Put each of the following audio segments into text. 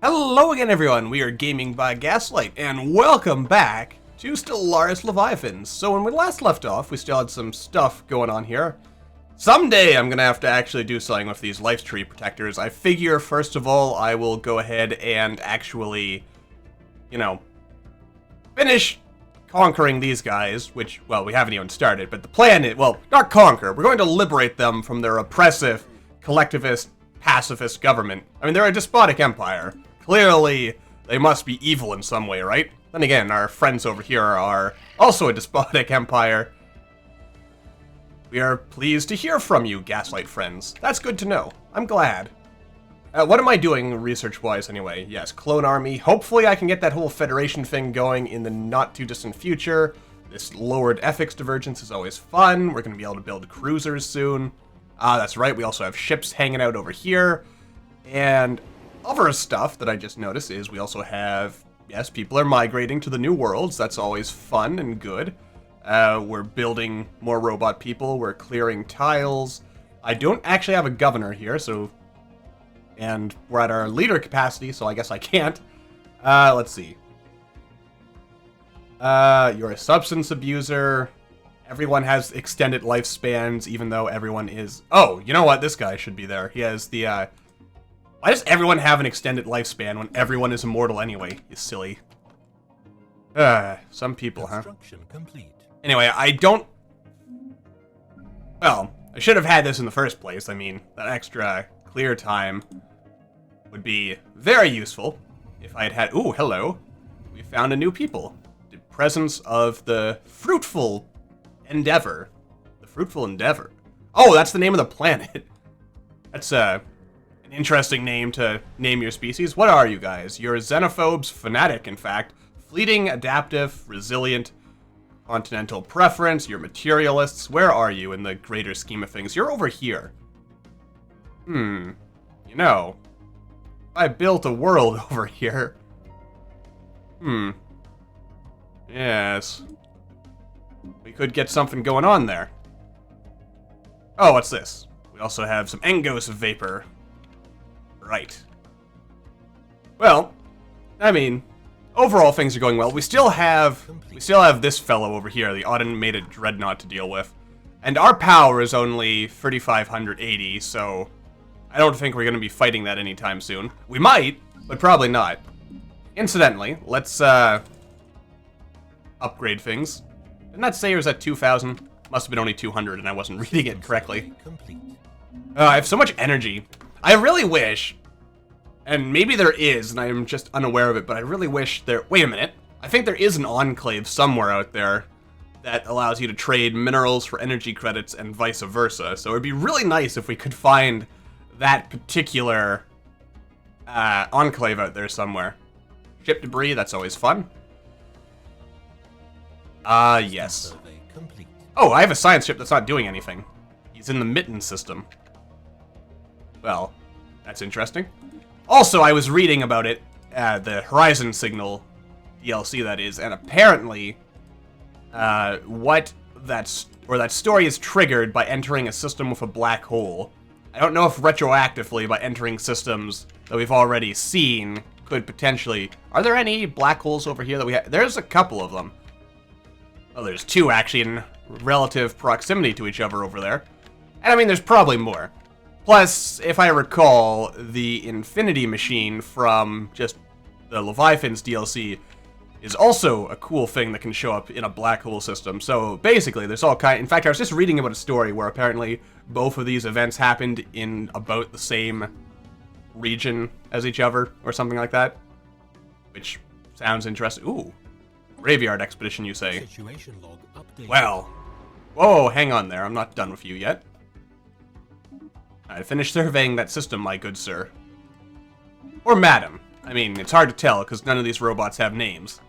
Hello again, everyone. We are Gaming by Gaslight, and welcome back to Stellaris Leviathans. So when we last left off, we still had some stuff going on here. Someday I'm gonna have to actually do something with these life tree protectors. I figure, first of all, I will go ahead and actually, finish conquering these guys, which, well, we haven't even started, but the plan is, well, not conquer. We're going to liberate them from their oppressive, collectivist, pacifist government. I mean, they're a despotic empire. Clearly, they must be evil in some way, right? Then again, our friends over here are also a despotic empire. We are pleased to hear from you, Gaslight friends. That's good to know. I'm glad. What am I doing research-wise anyway? Yes, clone army. Hopefully I can get that whole Federation thing going in the not-too-distant future. This lowered ethics divergence is always fun. We're going to be able to build cruisers soon. That's right, we also have ships hanging out over here. And other stuff that I just noticed is we also have, yes, people are migrating to the new worlds. That's always fun and good. We're building more robot people. We're clearing tiles. I don't actually have a governor here, so... And we're at our leader capacity, so I guess I can't. Let's see. You're a substance abuser. Everyone has extended lifespans, even though everyone is... Oh, you know what? This guy should be there. He has the, Why does everyone have an extended lifespan when everyone is immortal anyway, you silly? Some people, huh? Complete. Anyway, I don't... Well, I should have had this in the first place. I mean, that extra clear time would be very useful if I had had... Ooh, hello. We found a new people. The presence of the fruitful endeavor. The fruitful endeavor. Oh, that's the name of the planet. That's, an interesting name to name your species. What are you guys? You're xenophobes, fanatic, in fact. Fleeting, adaptive, resilient, continental preference. You're materialists. Where are you in the greater scheme of things? You're over here. You know, I built a world over here. Yes. We could get something going on there. Oh, what's this? We also have some Engos vapor. Right. Well, I mean, overall things are going well. We still have this fellow over here, the automated dreadnought, to deal with. And our power is only 3,580, so I don't think we're going to be fighting that anytime soon. We might, but probably not. Incidentally, let's upgrade things. Didn't that say it was at 2,000? Must have been only 200 and I wasn't reading it correctly. I have so much energy. I really wish, and maybe there is, and I'm just unaware of it, but I really wish there... Wait a minute. I think there is an enclave somewhere out there that allows you to trade minerals for energy credits and vice versa. So it'd be really nice if we could find that particular enclave out there somewhere. Ship debris, that's always fun. Yes. Oh, I have a science ship that's not doing anything. He's in the mitten system. Well, that's interesting. Also, I was reading about it, the Horizon Signal DLC that is, and apparently, that story is triggered by entering a system with a black hole. I don't know if retroactively by entering systems that we've already seen could potentially... Are there any black holes over here that we have? There's a couple of them. Oh, there's two actually in relative proximity to each other over there. And I mean, there's probably more. Plus, if I recall, the Infinity Machine from just the Leviathans DLC is also a cool thing that can show up in a black hole system. So basically, there's all kind... In fact, I was just reading about a story where apparently both of these events happened in about the same region as each other, or something like that. Which sounds interesting. Ooh. Graveyard expedition, you say? Situation log update. Well. Whoa, hang on there. I'm not done with you yet. I finished surveying that system, my good sir. Or madam. I mean, it's hard to tell, because none of these robots have names.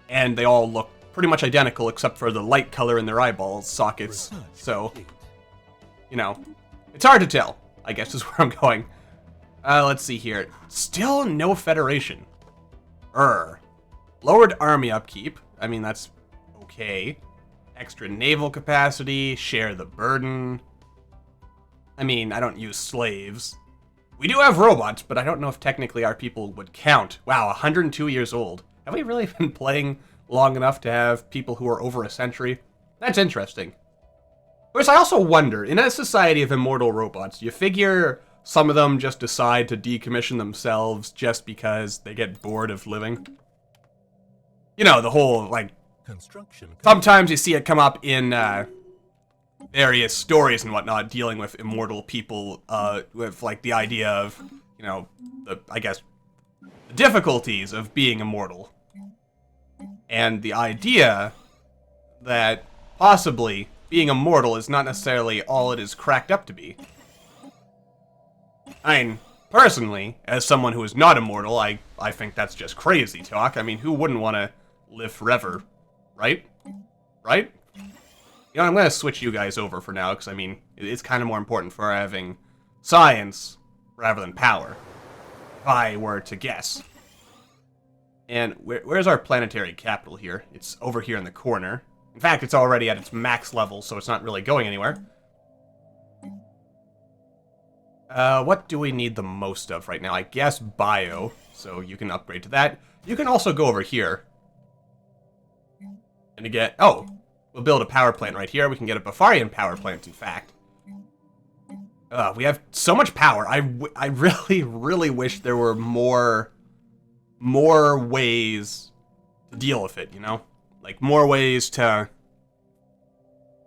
And they all look pretty much identical, except for the light color in their eyeball sockets. So, you know, it's hard to tell, I guess is where I'm going. Let's see here. Still no Federation. Lowered army upkeep. I mean, that's okay. Extra naval capacity. Share the burden. I mean, I don't use slaves. We do have robots, but I don't know if technically our people would count. Wow, 102 years old. Have we really been playing long enough to have people who are over a century? That's interesting. Of course, I also wonder, in a society of immortal robots, do you figure some of them just decide to decommission themselves just because they get bored of living? You know, the whole, like, Construction. sometimes you see it come up in various stories and whatnot dealing with immortal people, with, like, the idea of, you know, I guess, the difficulties of being immortal. And the idea that possibly being immortal is not necessarily all it is cracked up to be. I mean, personally, as someone who is not immortal, I think that's just crazy talk. I mean, who wouldn't want to live forever, right? Right? You know, I'm going to switch you guys over for now, because, I mean, it's kind of more important for having science rather than power, if I were to guess. And where's our planetary capital here? It's over here in the corner. In fact, it's already at its max level, so it's not really going anywhere. What do we need the most of right now? I guess bio, so you can upgrade to that. You can also go over here. And get... Oh! We'll build a power plant right here. We can get a Bafarian power plant, in fact. We have so much power. I really, really wish there were more ways to deal with it, you know? Like, more ways to...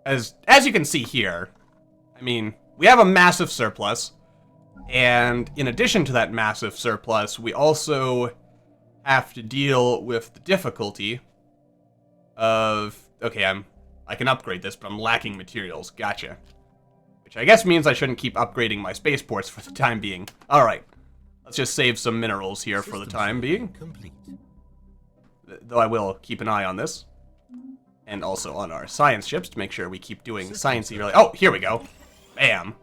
As you can see here, I mean, we have a massive surplus. And in addition to that massive surplus, we also have to deal with the difficulty of... Okay, I can upgrade this, but I'm lacking materials. Gotcha. Which I guess means I shouldn't keep upgrading my spaceports for the time being. Alright. Let's just save some minerals here for the time being. Complete. Though I will keep an eye on this. And also on our science ships to make sure we keep doing sciencey really... Oh, here we go. Bam.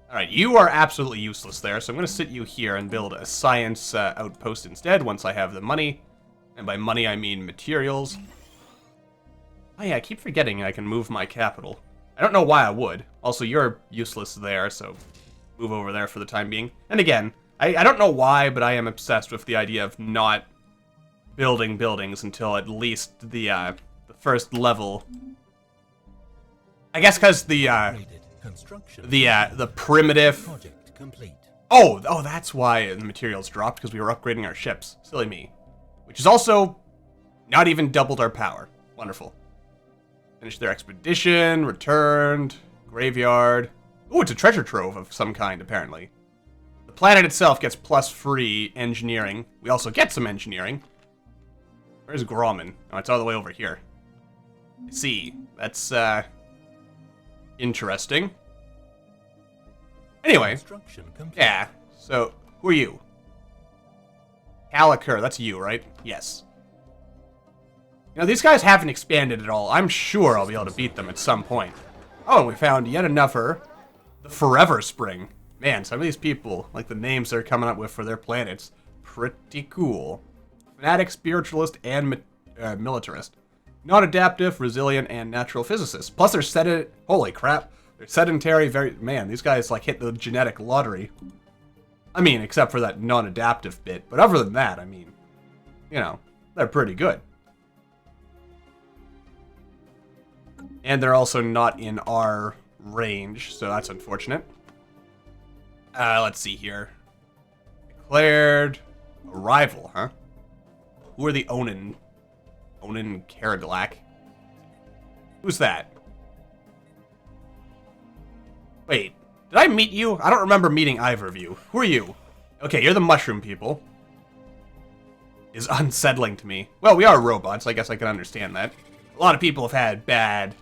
Alright, you are absolutely useless there, so I'm going to sit you here and build a science outpost instead once I have the money. And by money I mean materials. Oh yeah, I keep forgetting I can move my capital. I don't know why I would. Also, you're useless there, so move over there for the time being. And again, I don't know why, but I am obsessed with the idea of not building buildings until at least the first level. I guess because the primitive... Project complete. Oh, that's why the materials dropped, because we were upgrading our ships. Silly me. Which is also not even doubled our power. Wonderful. Finished their expedition, returned, graveyard. Ooh, it's a treasure trove of some kind, apparently. The planet itself gets plus free engineering. We also get some engineering. Where's Grauman? Oh, it's all the way over here. I see. That's, interesting. Anyway. Yeah, so, who are you? Caliker, that's you, right? Yes. You know, these guys haven't expanded at all. I'm sure I'll be able to beat them at some point. Oh, and we found yet another, the Forever Spring. Man, some of these people, like the names they're coming up with for their planets, pretty cool. Fanatic, spiritualist, and militarist. Non-adaptive, resilient, and natural physicist. Plus they're holy crap. They're sedentary, man, these guys like hit the genetic lottery. I mean, except for that non-adaptive bit. But other than that, I mean, you know, they're pretty good. And they're also not in our range, so that's unfortunate. Let's see here. Declared arrival, huh? Who are the Onin? Onin Karaglak? Who's that? Wait, did I meet you? I don't remember meeting either of you. Who are you? Okay, you're the mushroom people. Is unsettling to me. Well, we are robots, I guess I can understand that. A lot of people have had bad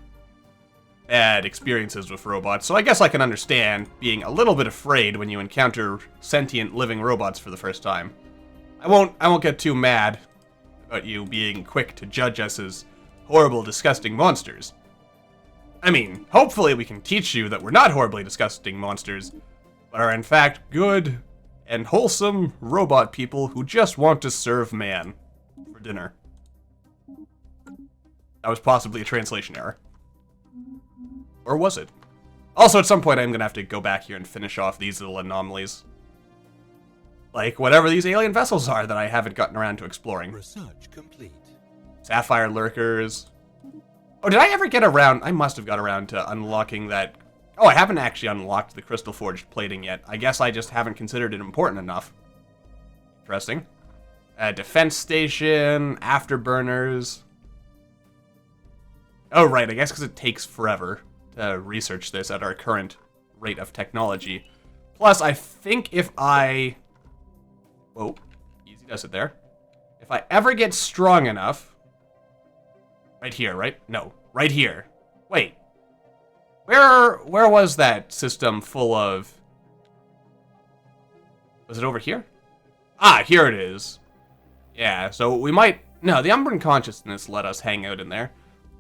experiences with robots, so I guess I can understand being a little bit afraid when you encounter sentient living robots for the first time. I won't get too mad about you being quick to judge us as horrible, disgusting monsters. I mean, hopefully we can teach you that we're not horribly disgusting monsters, but are in fact good and wholesome robot people who just want to serve man for dinner. That was possibly a translation error. Or was it? Also, at some point, I'm going to have to go back here and finish off these little anomalies. Like, whatever these alien vessels are that I haven't gotten around to exploring. Research complete. Sapphire lurkers. Oh, did I ever get around? I must have got around to unlocking that. Oh, I haven't actually unlocked the crystal forged plating yet. I guess I just haven't considered it important enough. Interesting. Defense station, afterburners. Oh, right, I guess because it takes forever to research this at our current rate of technology. Plus, I think if I... Whoa, easy does it there. If I ever get strong enough... Right here, right? No, right here. Wait. Where was that system full of... Was it over here? Ah, here it is. Yeah, so we might... No, the Umbran Consciousness let us hang out in there.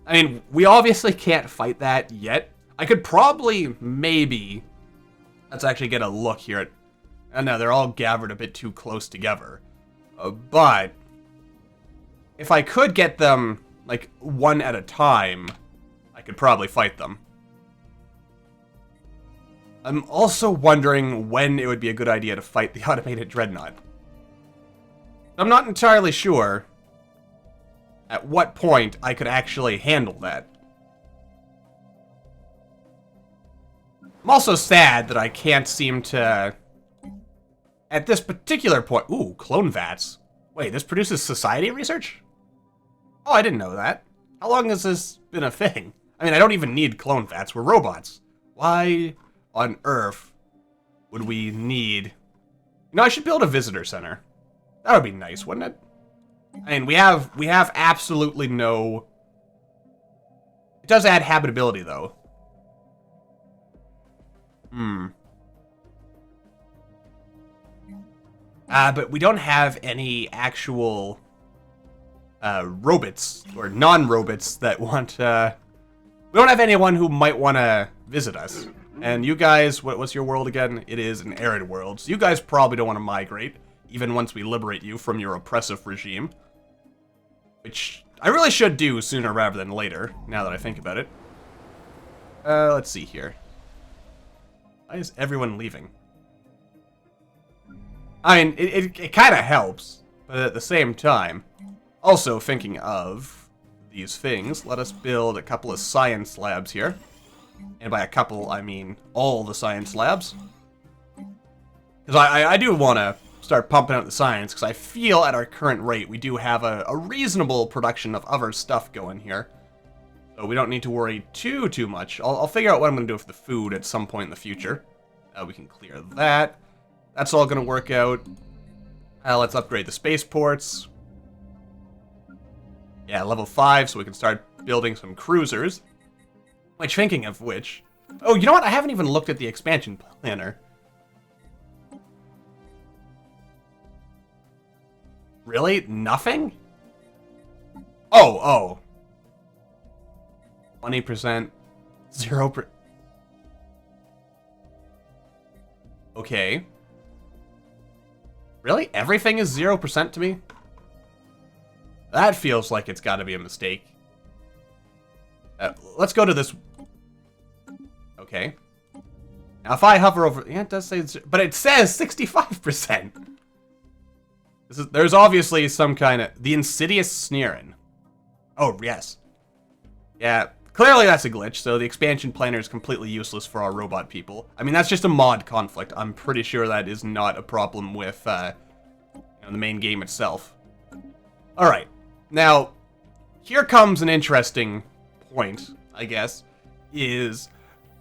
I mean, we obviously can't fight that yet. I could probably, maybe... Let's actually get a look here at... I know, they're all gathered a bit too close together. But... If I could get them, like, one at a time, I could probably fight them. I'm also wondering when it would be a good idea to fight the automated dreadnought. I'm not entirely sure at what point I could actually handle that. I'm also sad that I can't seem to... At this particular point... Ooh, clone vats. Wait, this produces society research? Oh, I didn't know that. How long has this been a thing? I mean, I don't even need clone vats. We're robots. Why on earth would we need... You know, I should build a visitor center. That would be nice, wouldn't it? I mean, we have absolutely no... It does add habitability, though. But we don't have any actual robots or non-robots that want. We don't have anyone who might want to visit us. And you guys, what's your world again? It is an arid world, so you guys probably don't want to migrate, even once we liberate you from your oppressive regime. Which I really should do sooner rather than later, now that I think about it. Let's see here. Why is everyone leaving? I mean, it kind of helps, but at the same time, also thinking of these things, let us build a couple of science labs here. And by a couple, I mean all the science labs. Because I do want to start pumping out the science, because I feel at our current rate we do have a reasonable production of other stuff going here. So we don't need to worry too much. I'll figure out what I'm going to do with the food at some point in the future. We can clear that. That's all going to work out. Let's upgrade the spaceports. Yeah, level 5, so we can start building some cruisers. Which, thinking of which... Oh, you know what? I haven't even looked at the expansion planner. Really? Nothing? Oh. 20%. 0%. Okay. Really? Everything is 0% to me? That feels like it's gotta be a mistake. Let's go to this... Okay. Now, if I hover over... Yeah, it does say... But it says 65%! There's obviously some kind of... The insidious sneering. Oh, yes. Yeah, clearly that's a glitch, so the expansion planner is completely useless for our robot people. I mean, that's just a mod conflict. I'm pretty sure that is not a problem with the main game itself. Alright. Now, here comes an interesting point, I guess, is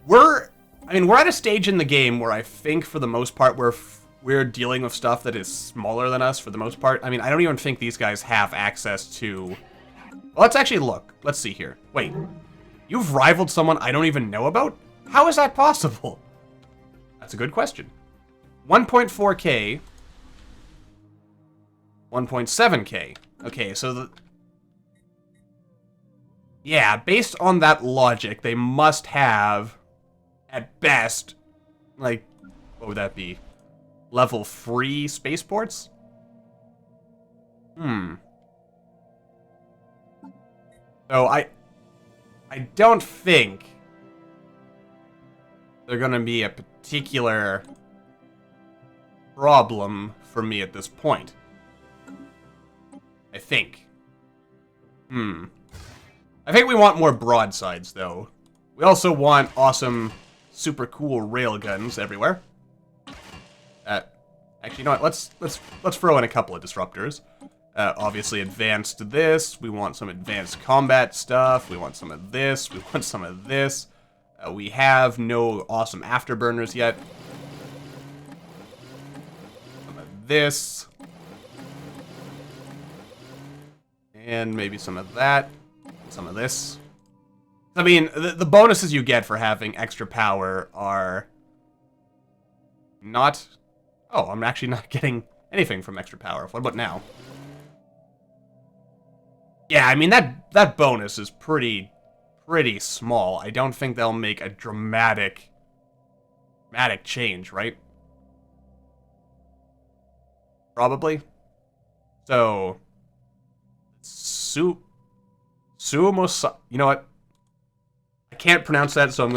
we're at a stage in the game where I think for the most part we're dealing with stuff that is smaller than us for the most part. I mean, I don't even think these guys have access to... Well, let's actually look. Let's see here. Wait. You've rivaled someone I don't even know about? How is that possible? That's a good question. 1.4K. 1.7K. Okay, so yeah, based on that logic, they must have, at best, like, what would that be? Level 3 spaceports? So I don't think they're gonna be a particular problem for me at this point. I think. I think we want more broadsides, though. We also want awesome, super cool railguns everywhere. Actually, you know what? Let's throw in a couple of disruptors. Obviously, advanced this. We want some advanced combat stuff. We want some of this. We want some of this. We have no awesome afterburners yet. Some of this. And maybe some of that. Some of this. I mean, the bonuses you get for having extra power are not... Oh, I'm actually not getting anything from extra power. What about now? Yeah, I mean, that bonus is pretty small. I don't think they'll make a dramatic change, right? Probably. So, Sumosa... You know what? I can't pronounce that, so I'm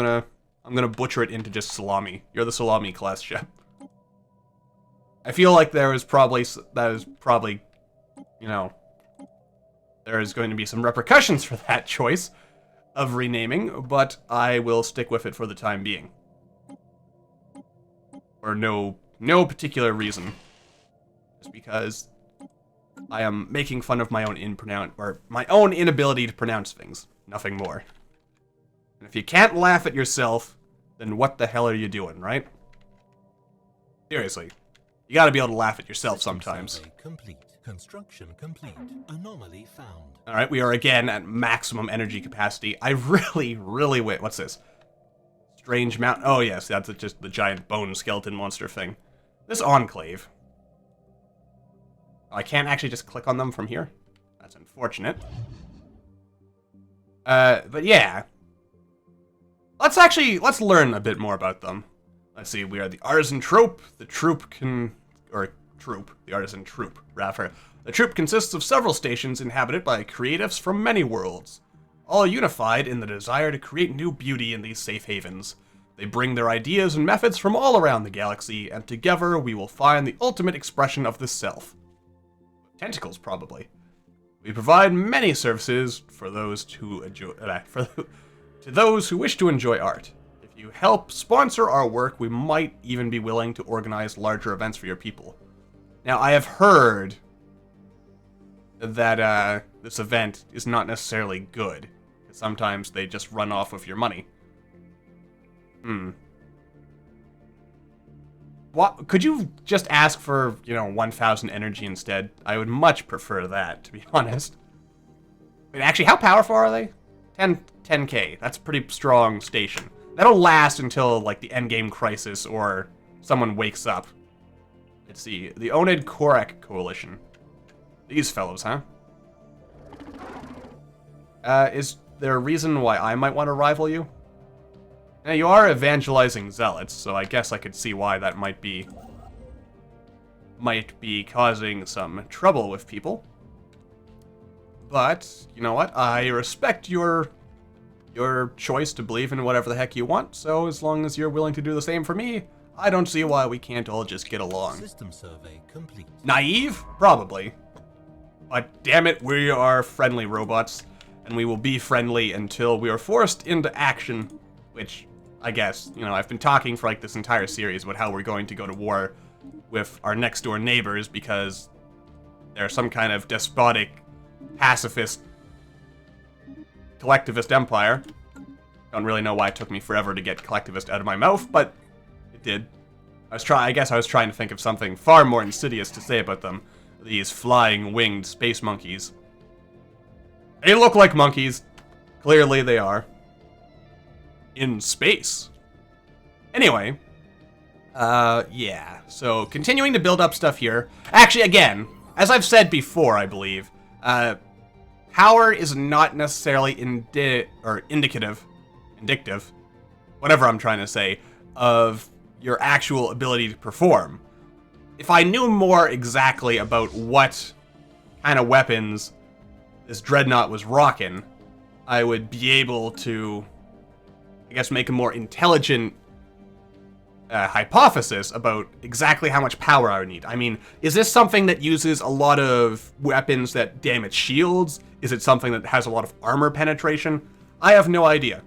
gonna butcher it into just salami. You're the salami class ship. I feel like there is probably, you know, there is going to be some repercussions for that choice of renaming, but I will stick with it for the time being. For no particular reason. Just because I am making fun of my own my own inability to pronounce things. Nothing more. And if you can't laugh at yourself, then what the hell are you doing, right? Seriously. You gotta be able to laugh at yourself sometimes. Complete. Construction complete. Anomaly found. Alright, we are again at maximum energy capacity. I really wait. What's this? Strange mountain. Oh yes, that's just the giant bone skeleton monster thing. This enclave. I can't actually just click on them from here. That's unfortunate. But yeah. Let's learn a bit more about them. Let's see, we are the Artisan Troop. The Artisan Troop, rather. The troop consists of several stations inhabited by creatives from many worlds, all unified in the desire to create new beauty in these safe havens. They bring their ideas and methods from all around the galaxy, and together we will find the ultimate expression of the self. Tentacles, probably. We provide many services for those who enjoy, to those who wish to enjoy art. If you help sponsor our work, we might even be willing to organize larger events for your people. Now, I have heard that this event is not necessarily good. Sometimes they just run off with your money. What? Could you just ask for, 1,000 energy instead? I would much prefer that, to be honest. Wait, actually, how powerful are they? 10k. That's a pretty strong station. That'll last until, like, the endgame crisis or someone wakes up. Let's see. The Onid Korak Coalition. These fellows, huh? Is there a reason why I might want to rival you? Now, you are evangelizing zealots, so I guess I could see why that might be causing some trouble with people. But, you know what? I respect your choice to believe in whatever the heck you want, so as long as you're willing to do the same for me, I don't see why we can't all just get along. System survey complete. Naive? Probably. But damn it, we are friendly robots, and we will be friendly until we are forced into action, which, I guess, I've been talking for like this entire series about how we're going to go to war with our next door neighbors because they're some kind of despotic, pacifist, collectivist empire. Don't really know why it took me forever to get collectivist out of my mouth, but it did. I guess I was trying to think of something far more insidious to say about them. These flying, winged space monkeys. They look like monkeys. Clearly they are. In space. Anyway. Yeah. So, continuing to build up stuff here. Actually, again, as I've said before, I believe, power is not necessarily indicative, whatever I'm trying to say, of your actual ability to perform. If I knew more exactly about what kind of weapons this Dreadnought was rocking, I would be able to, I guess, make a more intelligent hypothesis about exactly how much power I would need. I mean, is this something that uses a lot of weapons that damage shields? Is it something that has a lot of armor penetration? I have no idea.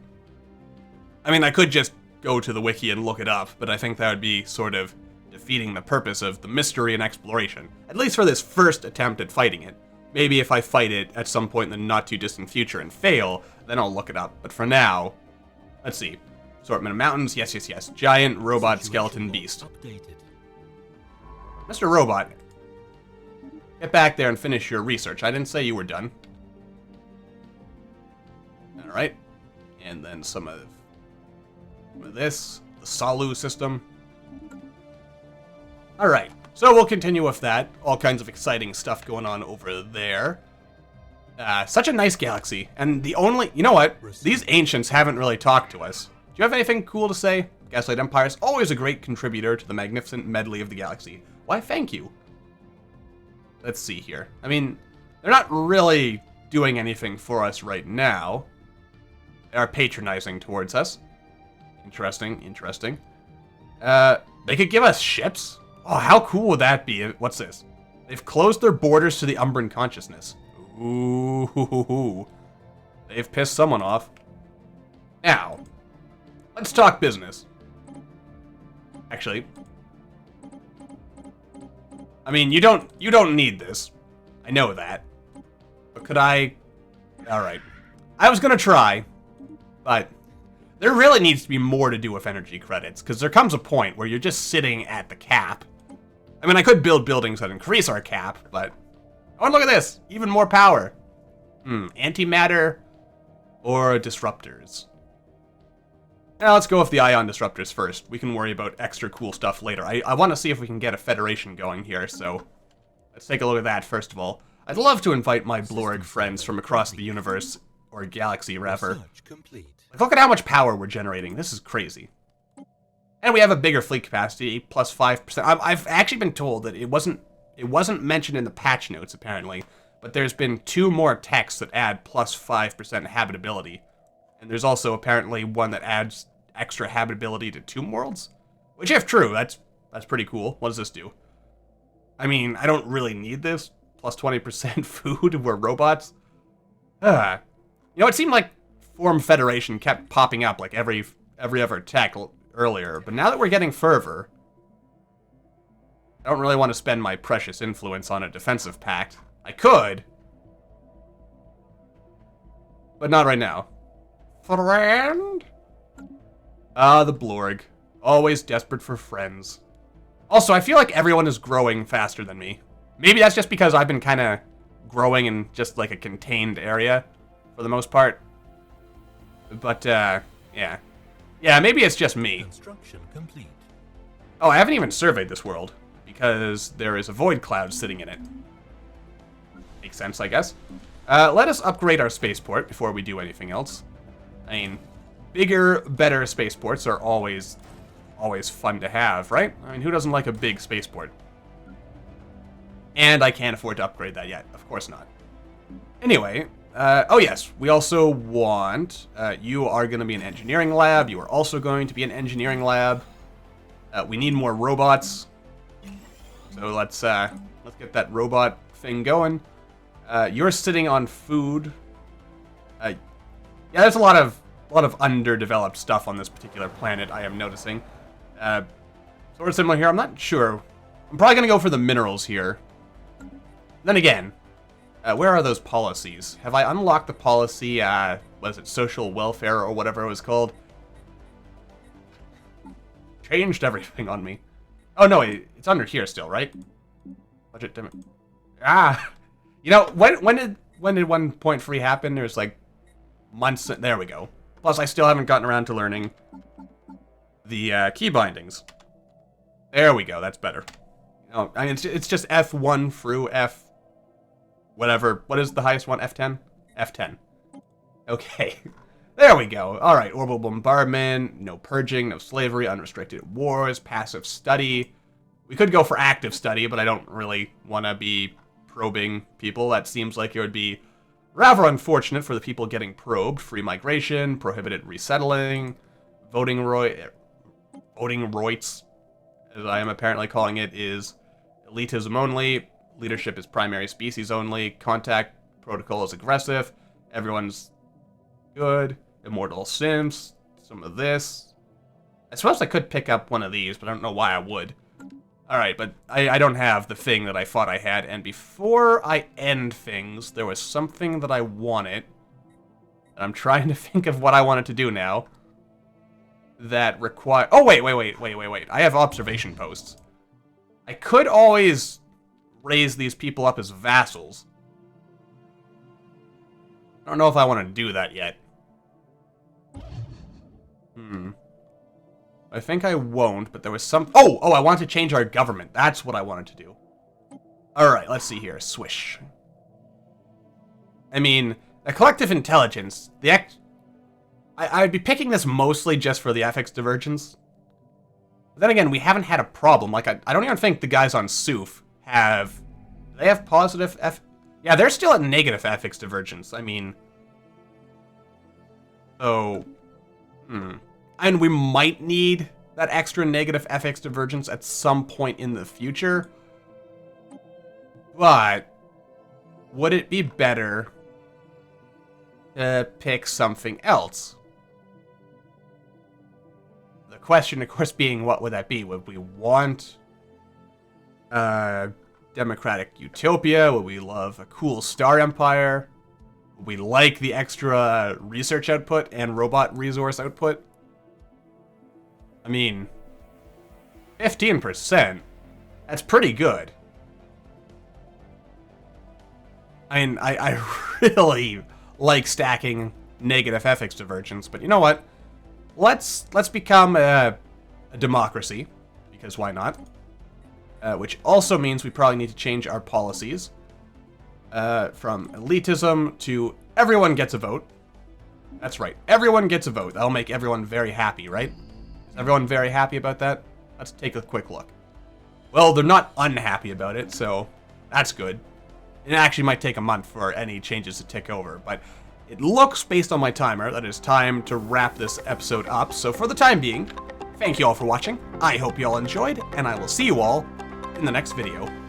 I mean, I could just go to the wiki and look it up, but I think that would be sort of defeating the purpose of the mystery and exploration, at least for this first attempt at fighting it. Maybe if I fight it at some point in the not-too-distant future and fail, then I'll look it up. But for now, let's see. Assortment of mountains, yes, yes, yes. Giant robot skeleton beast. Mr. Robot, get back there and finish your research. I didn't say you were done. Alright. And then some of this, the Salu system. Alright, so we'll continue with that. All kinds of exciting stuff going on over there. Such a nice galaxy. And the only... You know what? These ancients haven't really talked to us. Do you have anything cool to say? Gaslight Empire is always a great contributor to the magnificent medley of the galaxy. Why, thank you. Let's see here. I mean, they're not really doing anything for us right now. They are patronizing towards us. Interesting, interesting. They could give us ships? Oh, how cool would that be? What's this? They've closed their borders to the Umbran consciousness. Ooh. They've pissed someone off. Now, let's talk business. Actually, I mean, you don't need this. I know that. But could I... Alright. I was gonna try, but there really needs to be more to do with energy credits, because there comes a point where you're just sitting at the cap. I mean, I could build buildings that increase our cap, but... Oh, and look at this! Even more power. Antimatter or disruptors? Now, let's go with the ion disruptors first. We can worry about extra cool stuff later. I want to see if we can get a federation going here, so... Let's take a look at that, first of all. I'd love to invite my Blorg friends from across the universe, or galaxy, rather. Like, look at how much power we're generating. This is crazy. And we have a bigger fleet capacity, plus 5%. I've actually been told that it wasn't mentioned in the patch notes, apparently, but there's been 2 more techs that add plus 5% habitability. And there's also apparently one that adds extra habitability to Tomb Worlds. Which, if true, that's pretty cool. What does this do? I mean, I don't really need this. Plus 20% food, we're robots. You know, it seemed like Form Federation kept popping up like every other tech earlier, but now that we're getting fervor, I don't really want to spend my precious influence on a defensive pact. I could, but not right now. Friend? Ah, the Blorg. Always desperate for friends. Also, I feel like everyone is growing faster than me. Maybe that's just because I've been kind of growing in just like a contained area for the most part. But, yeah. Yeah, maybe it's just me. Construction complete. Oh, I haven't even surveyed this world, because there is a void cloud sitting in it. Makes sense, I guess. Let us upgrade our spaceport before we do anything else. I mean, bigger, better spaceports are always fun to have, right? I mean, who doesn't like a big spaceport? And I can't afford to upgrade that yet. Of course not. Anyway, oh yes, we also want, you are going to be an engineering lab. You are also going to be an engineering lab. We need more robots. So let's get that robot thing going. You're sitting on food. Yeah, there's a lot of underdeveloped stuff on this particular planet, I am noticing. Sort of similar here, I'm not sure. I'm probably going to go for the minerals here. Then again, where are those policies? Have I unlocked the policy, what is it, social welfare or whatever it was called? Changed everything on me. Oh no, it's under here still, right? Budget limit. Ah! You know, when did 1.3 happen? There's like months, there we go. Plus I still haven't gotten around to learning the key bindings. There we go, that's better. You know, I mean, it's just F1 through F... whatever. What is the highest one? F10? F10. Okay. There we go. Alright, orbital bombardment, no purging, no slavery, unrestricted wars, passive study. We could go for active study, but I don't really want to be probing people. That seems like it would be rather unfortunate for the people getting probed. Free migration, prohibited resettling, voting voting rights, as I am apparently calling it, is elitism only, leadership is primary species only, contact protocol is aggressive, everyone's good, immortal sims, some of this. I suppose I could pick up one of these, but I don't know why I would. Alright, but I don't have the thing that I thought I had, and before I end things, there was something that I wanted, and I'm trying to think of what I wanted to do now, that require... Oh, wait. I have observation posts. I could always raise these people up as vassals. I don't know if I want to do that yet. I think I won't, but there was some... Oh, I wanted to change our government. That's what I wanted to do. Alright, let's see here. Swish. I mean, the collective intelligence, I'd be picking this mostly just for the FX divergence. But then again, we haven't had a problem. Like, I don't even think the guys on SUF have... Do they have positive Yeah, they're still at negative FX divergence. I mean... So... And we might need that extra negative FX divergence at some point in the future. But... would it be better to pick something else? The question, of course, being what would that be? Would we want democratic utopia? Would we love a cool star empire? Would we like the extra research output and robot resource output? I mean, 15%, that's pretty good. I mean, I really like stacking negative FX divergence, but you know what? Let's become a democracy, because why not? Which also means we probably need to change our policies from elitism to everyone gets a vote. That's right, everyone gets a vote. That'll make everyone very happy, right? Is everyone very happy about that? Let's take a quick look. Well, they're not unhappy about it, so that's good. It actually might take a month for any changes to tick over, but it looks, based on my timer, that it's time to wrap this episode up. So for the time being, thank you all for watching. I hope you all enjoyed, and I will see you all in the next video.